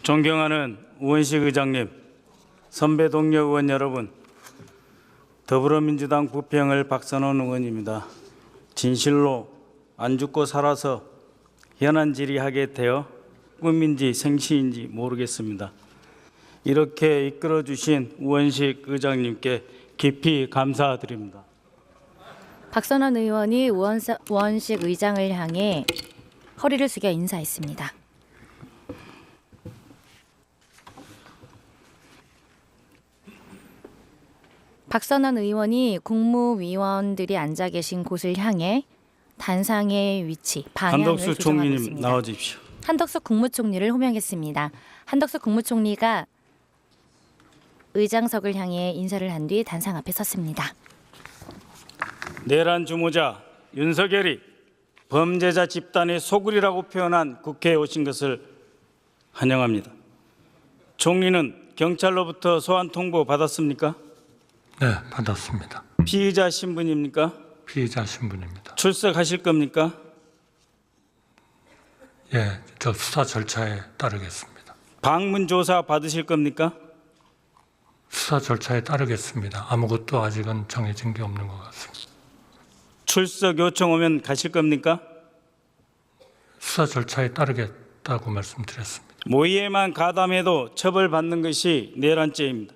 존경하는 우원식 의장님, 선배 동료 의원 여러분, 더불어민주당 부평을 박선원 의원입니다. 진실로 안 죽고 살아서 현안 질의하게 되어 꿈인지 생시인지 모르겠습니다. 이렇게 이끌어 주신 우원식 의장님께 깊이 감사드립니다. 박선원 의원이 우원식 의장을 향해 허리를 숙여 인사했습니다. 박선원 의원이 국무위원들이 앉아 계신 곳을 향해 단상의 위치, 방향을 한덕수 조정하고 총리님 있습니다. 나와주십시오. 한덕수 국무총리를 호명했습니다. 한덕수 국무총리가 의장석을 향해 인사를 한 뒤 단상 앞에 섰습니다. 내란 주모자 윤석열이 범죄자 집단의 소굴이라고 표현한 국회에 오신 것을 환영합니다. 총리는 경찰로부터 소환 통보 받았습니까? 네, 받았습니다. 피의자 신분입니까? 피의자 신분입니다. 출석하실 겁니까? 예, 저 수사 절차에 따르겠습니다. 방문 조사 받으실 겁니까? 수사 절차에 따르겠습니다. 아무것도 아직은 정해진 게 없는 것 같습니다. 출석 요청 오면 가실 겁니까? 수사 절차에 따르겠다고 말씀드렸습니다. 모의에만 가담해도 처벌받는 것이 내란죄입니다.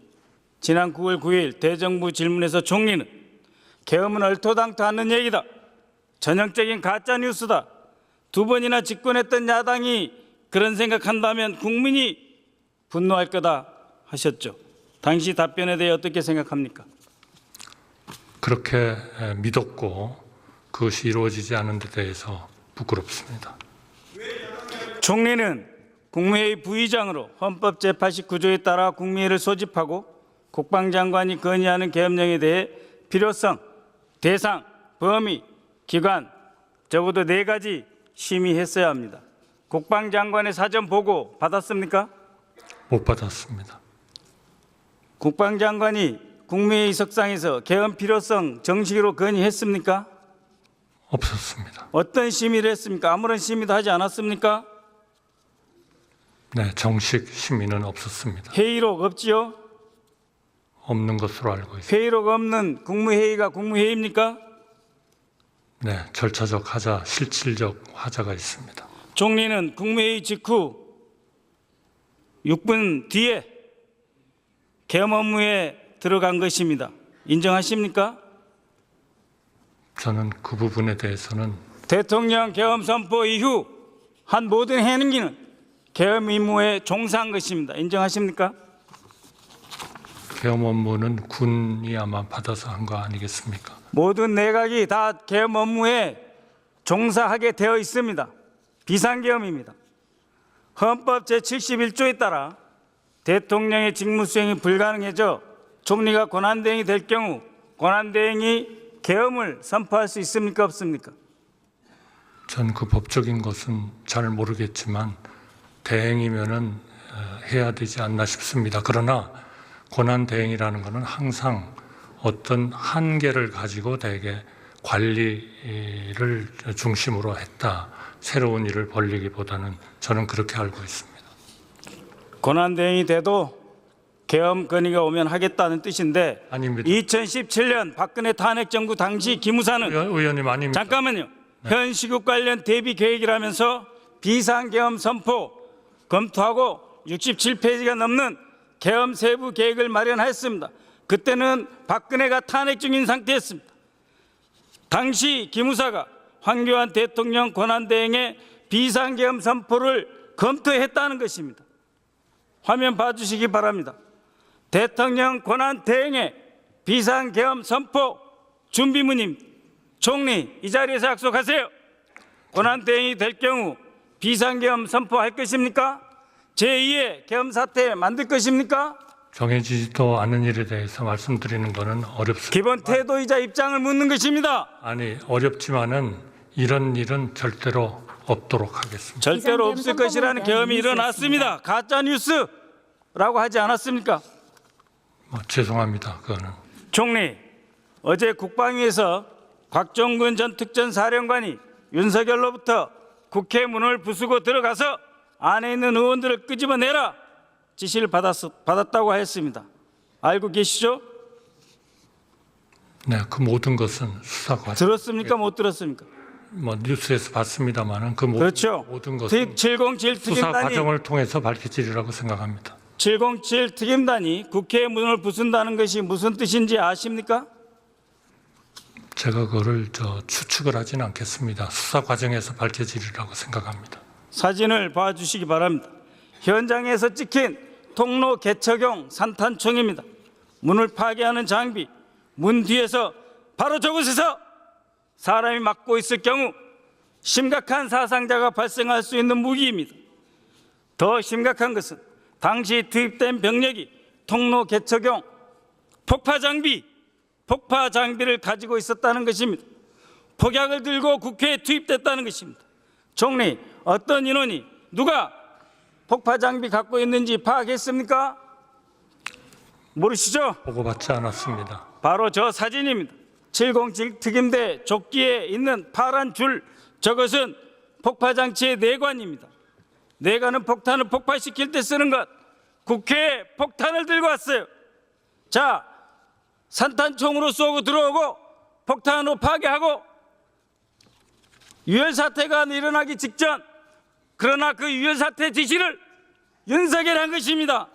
지난 9월 9일 대정부 질문에서 총리는 계엄은 얼토당토 않는 얘기다. 전형적인 가짜뉴스다. 두 번이나 집권했던 야당이 그런 생각한다면 국민이 분노할 거다 하셨죠. 당시 답변에 대해 어떻게 생각합니까? 그렇게 믿었고 그것이 이루어지지 않은 데 대해서 부끄럽습니다. 총리는 국무회의 부의장으로 헌법 제89조에 따라 국무회의를 소집하고 국방장관이 건의하는 계엄령에 대해 필요성, 대상, 범위, 기관 적어도 4가지 심의했어야 합니다. 국방장관의 사전 보고 받았습니까? 못 받았습니다. 국방장관이 국무회의 석상에서 계엄 필요성 정식으로 건의했습니까? 없었습니다. 어떤 심의를 했습니까? 아무런 심의도 하지 않았습니까? 네, 정식 심의는 없었습니다. 회의록 없지요? 없는 것으로 알고 있습니다. 회의록 없는 국무회의가 국무회의입니까? 네, 절차적 하자, 실질적 하자가 있습니다. 총리는 국무회의 직후 6분 뒤에 계엄 업무에 들어간 것입니다. 인정하십니까? 저는 그 부분에 대해서는 대통령 계엄 선포 이후 한 모든 행위는 계엄 임무에 종사한 것입니다. 인정하십니까? 계엄 업무는 군이 아마 받아서 한 거 아니겠습니까? 모든 내각이 다 계엄 업무에 종사하게 되어 있습니다. 비상계엄입니다. 헌법 제71조에 따라 대통령의 직무수행이 불가능해져 총리가 권한대행이 될 경우 권한대행이 계엄을 선포할 수 있습니까? 없습니까? 전 그 법적인 것은 잘 모르겠지만 대행이면은 해야 되지 않나 싶습니다. 그러나 권한 대행이라는 것은 항상 어떤 한계를 가지고 대개 관리를 중심으로 했다. 새로운 일을 벌리기보다는 저는 그렇게 알고 있습니다. 권한대행이 돼도 계엄 건의가 오면 하겠다는 뜻인데 아닙니다. 2017년 박근혜 탄핵정부 당시 기무사는 의원님 아닙니다. 잠깐만요. 현 시국 관련 대비 계획이라면서 비상계엄 선포 검토하고 67페이지가 넘는 계엄 세부 계획을 마련했습니다. 그때는 박근혜가 탄핵 중인 상태였습니다. 당시 기무사가 황교안 대통령 권한대행의 비상계엄 선포를 검토했다는 것입니다. 화면 봐주시기 바랍니다. 대통령 권한대행의 비상계엄 선포 준비문입니다. 총리 이 자리에서 약속하세요. 권한대행이 될 경우 비상계엄 선포할 것입니까? 제2의 계엄 사태 만들 것입니까? 정해지지도 않은 일에 대해서 말씀드리는 것은 어렵습니다. 기본 태도이자 입장을 묻는 것입니다. 아니 어렵지만은 이런 일은 절대로 없도록 하겠습니다. 절대로 없을 것이라는 계엄이 뉴스였습니다. 일어났습니다. 가짜 뉴스라고 하지 않았습니까? 죄송합니다. 그거는 총리, 어제 국방위에서 곽종근 전 특전사령관이 윤석열로부터 국회 문을 부수고 들어가서 안에 있는 의원들을 끄집어내라 지시를 받았다고 하였습니다. 알고 계시죠? 네, 그 모든 것은 수사 과정. 들었습니까? 못 들었습니까? 뭐 뉴스에서 봤습니다만은 그 그렇죠. 모든 것은 707 수사 특임단이 과정을 통해서 밝혀지리라고 생각합니다. 707 특임단이 국회의 문을 부순다는 것이 무슨 뜻인지 아십니까? 제가 그거를 추측을 하지는 않겠습니다. 수사 과정에서 밝혀지리라고 생각합니다. 사진을 봐주시기 바랍니다. 현장에서 찍힌 통로 개척용 산탄총입니다. 문을 파괴하는 장비, 문 뒤에서 바로 저곳에서 사람이 막고 있을 경우 심각한 사상자가 발생할 수 있는 무기입니다. 더 심각한 것은 당시 투입된 병력이 통로 개척용 폭파 장비를 가지고 있었다는 것입니다. 폭약을 들고 국회에 투입됐다는 것입니다. 총리, 어떤 인원이 누가 폭파 장비 갖고 있는지 파악했습니까? 모르시죠? 보고받지 않았습니다. 바로 저 사진입니다. 707 특임대 조끼에 있는 파란 줄, 저것은 폭파장치의 내관입니다. 내관은 폭탄을 폭발시킬 때 쓰는 것. 국회에 폭탄을 들고 왔어요. 자, 산탄총으로 쏘고 들어오고 폭탄으로 파괴하고 유혈사태가 일어나기 직전, 그러나 그 유혈사태 지시를 윤석열이 한 것입니다.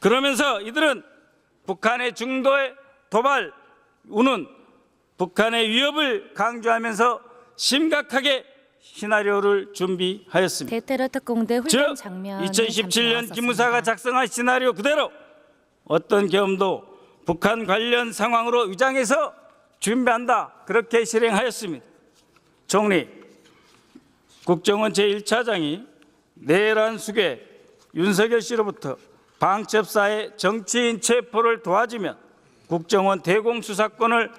그러면서 이들은 북한의 중도의 도발, 우는 북한의 위협을 강조하면서 심각하게 시나리오를 준비하였습니다. 대테러 특공대 즉 훈련 장면 2017년 기무사가 작성한 시나리오 그대로 어떤 경험도 북한 관련 상황으로 위장해서 준비한다, 그렇게 실행하였습니다. 총리, 국정원 제1차장이 내란 숙의 윤석열 씨로부터 방첩사의 정치인 체포를 도와주면 국정원 대공수사권을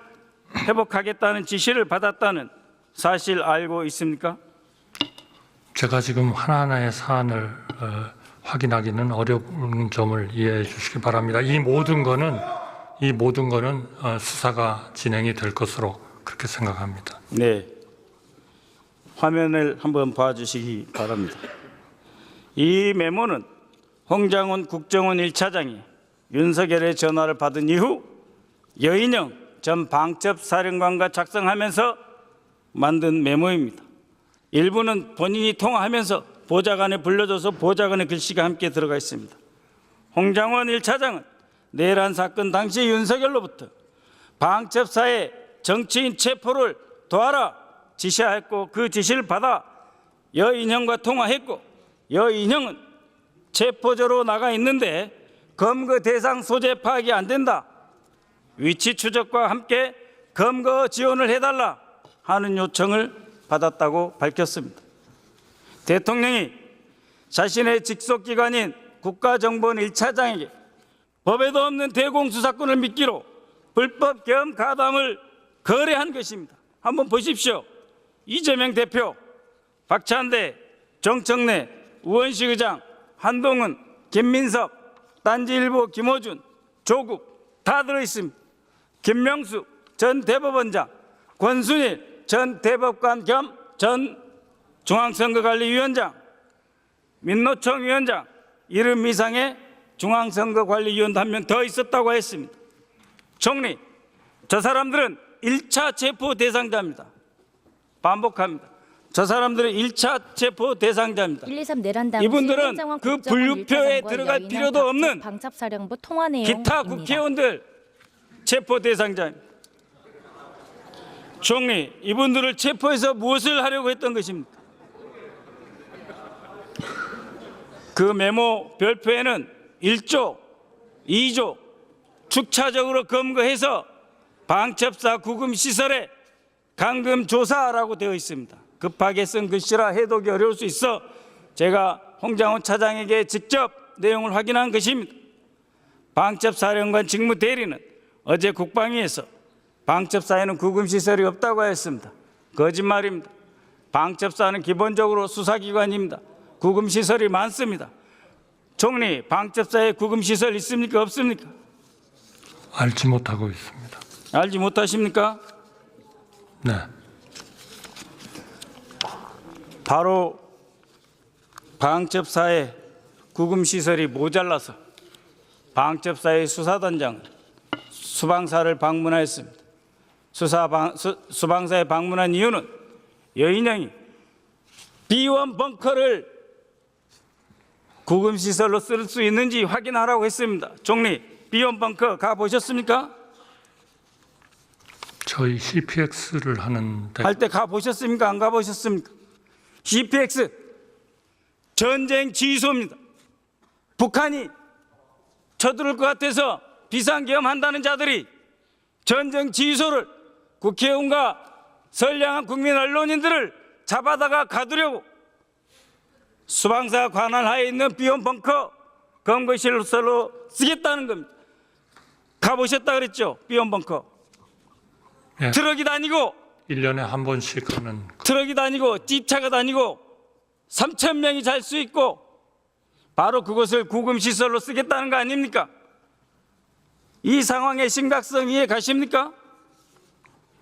회복하겠다는 지시를 받았다는 사실 알고 있습니까? 제가 지금 하나하나의 사안을 확인하기는 어려운 점을 이해해 주시기 바랍니다. 이 모든 거는 수사가 진행이 될 것으로 그렇게 생각합니다. 네, 화면을 한번 봐주시기 바랍니다. 이 메모는 홍장훈 국정원 1차장이 윤석열의 전화를 받은 이후 여인영 전 방첩사령관과 작성하면서 만든 메모입니다. 일부는 본인이 통화하면서 보좌관에 불러줘서 보좌관의 글씨가 함께 들어가 있습니다. 홍장원 1차장은 내란 사건 당시 윤석열로부터 방첩사의 정치인 체포를 도와라 지시하였고, 그 지시를 받아 여인영과 통화했고, 여인영은 체포조로 나가 있는데 검거 대상 소재 파악이 안 된다, 위치 추적과 함께 검거 지원을 해달라 하는 요청을 받았다고 밝혔습니다. 대통령이 자신의 직속기관인 국가정보원 1차장에게 법에도 없는 대공수사권을 미끼로 불법 계엄 가담을 거래한 것입니다. 한번 보십시오. 이재명 대표, 박찬대, 정청래, 우원식 의장, 한동훈, 김민석, 딴지일보 김호준, 조국 다 들어있습니다. 김명수 전 대법원장, 권순일 전 대법관 겸 전 중앙선거관리위원장, 민노총 위원장, 이름 이상의 중앙선거관리위원도 한 명 더 있었다고 했습니다. 총리, 저 사람들은 1차 체포 대상자입니다. 반복합니다. 저 사람들은 1차 체포 대상자입니다. 123 내란 당시 이분들은 현장원 그 국정원 분류표에 일차장과 들어갈 여인영 필요도 없는 방첩사령부 통화 내용입니다. 기타 국회의원들 체포 대상자입니다. 총리, 이분들을 체포해서 무엇을 하려고 했던 것입니까? 그 메모 별표에는 1조, 2조 축차적으로 검거해서 방첩사 구금시설에 감금조사라고 되어 있습니다. 급하게 쓴 글씨라 해독이 어려울 수 있어 제가 홍장훈 차장에게 직접 내용을 확인한 것입니다. 방첩사령관 직무대리는 어제 국방위에서 방첩사에는 구금시설이 없다고 했습니다. 거짓말입니다. 방첩사는 기본적으로 수사기관입니다. 구금시설이 많습니다. 총리, 방첩사에 구금시설 있습니까? 없습니까? 알지 못하고 있습니다. 알지 못하십니까? 네. 바로 방첩사의 구금시설이 모자라서 방첩사의 수사단장 수방사를 방문하였습니다. 수방사에 방문한 이유는 여인영이 B1 벙커를 구금시설로 쓸 수 있는지 확인하라고 했습니다. 총리, B1 벙커 가보셨습니까? 저희 CPX를 하는데 할 때 가보셨습니까? 안 가보셨습니까? CPX 전쟁 지휘소입니다. 북한이 쳐들을 것 같아서 비상계엄한다는 자들이 전쟁 지휘소를 국회의원과 선량한 국민 언론인들을 잡아다가 가두려고 수방사 관할하에 있는 B1 벙커 검거실로 쓰겠다는 겁니다. 가보셨다 그랬죠? B1 벙커. 예. 트럭이 다니고 1년에 한 번씩 하는 트럭이 다니고 찝차가 다니고 3,000명이 잘 수 있고 바로 그것을 구금시설로 쓰겠다는 거 아닙니까? 이 상황의 심각성 이해 가십니까?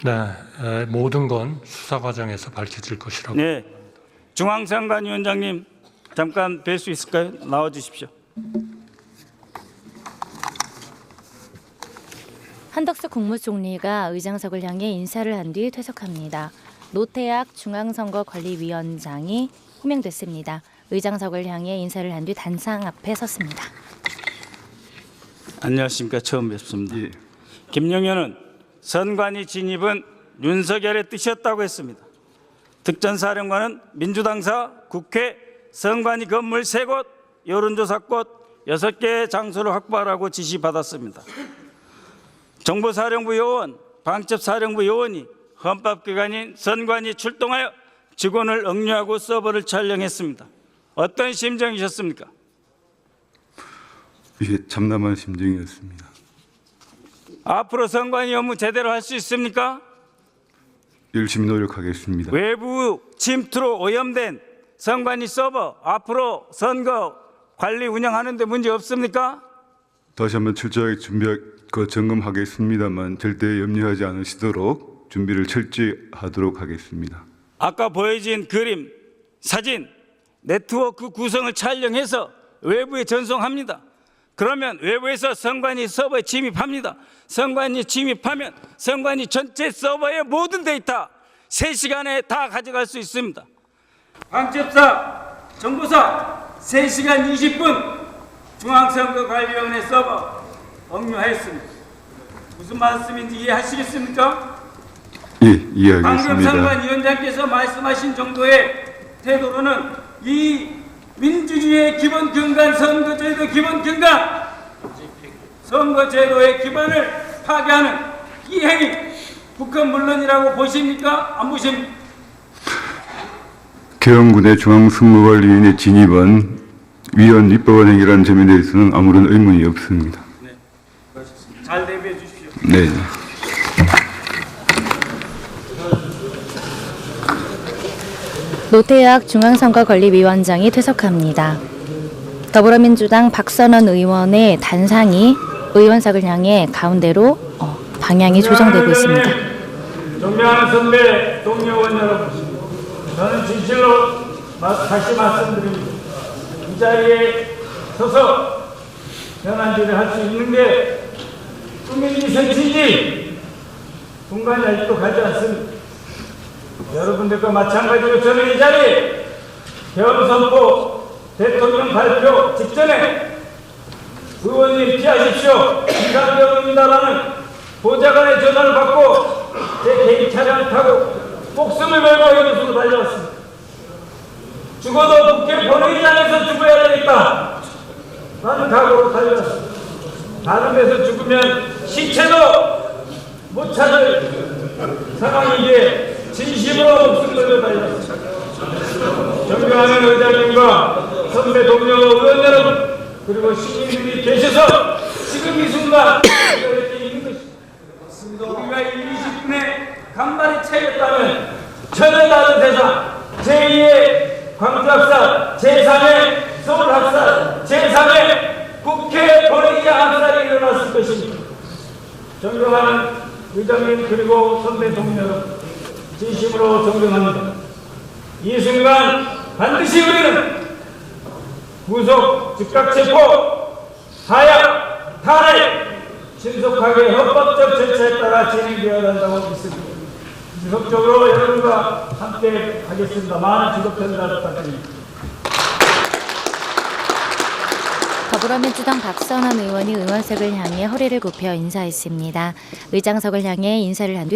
네, 모든 건 수사 과정에서 밝혀질 것이라고. 네, 중앙선관위원장님 잠깐 뵐 수 있을까요? 나와 주십시오. 한덕수 국무총리가 의장석을 향해 인사를 한 뒤 퇴석합니다. 노태악 중앙선거관리위원장이 호명됐습니다. 의장석을 향해 인사를 한 뒤 단상 앞에 섰습니다. 안녕하십니까. 처음 뵙습니다. 김용현은 선관위 진입은 윤석열의 뜻이었다고 했습니다. 특전사령관은 민주당사, 국회, 선관위 건물 3곳, 여론조사꽃 6개의 장소를 확보하라고 지시받았습니다. 정보사령부 요원, 방첩사령부 요원이 헌법기관인 선관위 출동하여 직원을 억류하고 서버를 촬영했습니다. 어떤 심정이셨습니까? 이게 참담한 심정이었습니다. 앞으로 선관위 업무 제대로 할 수 있습니까? 열심히 노력하겠습니다. 외부 침투로 오염된 선관위 서버 앞으로 선거 관리 운영하는 데 문제 없습니까? 다시 한번 철저하게 점검하겠습니다만 절대 염려하지 않으시도록 준비를 철저히 하도록 하겠습니다. 아까 보여진 그림, 사진, 네트워크 구성을 촬영해서 외부에 전송합니다. 그러면 외부에서 선관위 서버에 침입합니다. 선관위 침입하면 선관위 전체 서버의 모든 데이터 3시간에 다 가져갈 수 있습니다. 방첩사, 정보사 3시간 20분 중앙선거관리위원회 서버 억류하였습니다. 무슨 말씀인지 이해하시겠습니까? 예, 방금 이해하겠습니다. 선관위원장께서 말씀하신 정도의 태도로는 이 민주주의의 기본 근간, 선거제도 기본 근간, 선거제도의 기반을 파괴하는 이 행위, 북한 물론이라고 보십니까? 안 보십니까? 개헌군의 중앙선거관리위원회 진입은 위헌 입법원 행위라는 점에 대해서는 아무런 의문이 없습니다. 잘 대비해 주십시오. 네. 노태악 중앙선거관리위원장이 퇴석합니다. 더불어민주당 박선원 의원의 단상이 의원석을 향해 가운데로 방향이 조정되고 있습니다. 존경하는 선배 동료 의원 여러분, 저는 진실로 다시 말씀드립니다. 이 자리에 서서 현안질을 할 수 있는 게 꿈인지 현실인지 분간이 아직도 가지 않습니다. 여러분들과 마찬가지로 저는 이 자리에 개헌 선포 대통령 발표 직전에 의원님 피하십시오. 비상계엄입니다라는 보좌관의 전화를 받고 제 개인 차량을 타고 목숨을 걸고 이곳으로 달려왔습니다. 죽어도 국회 본회의장에서 죽어야 되겠다 라는 각오로 달려왔습니다. 다른 데서 죽으면 시체도 못 찾을 상황이기에 진심으로 목숨 걸고 달려왔습니다. 존경하는 의장님과 선배 동료 의원 여러분, 그리고 시민들이 계셔서 지금 이 순간 이렇게 있는 것입니다. 우리가 이 20분에 간발의 차이였다면 전혀 다른 세상, 제2의 광주학살, 제3의 서울학살, 제3의 국회 본회의장 학살이 일어났을 것입니다. 존경하는 의장님 그리고 선배 동료 여러분, 진심으로 존경합니다. 이 순간 반드시 우리는 구속, 즉각 체포, 하약, 탄핵 신속하게 헌법적 절차에 따라 진행되어야 한다고 믿습니다. 지속적으로 여러분과 함께 하겠습니다. 많은 지속 편달 부탁드립니다. 더불어민주당 박선원 의원이 의원석을 향해 허리를 굽혀 인사했습니다. 의장석을 향해 인사를 한 뒤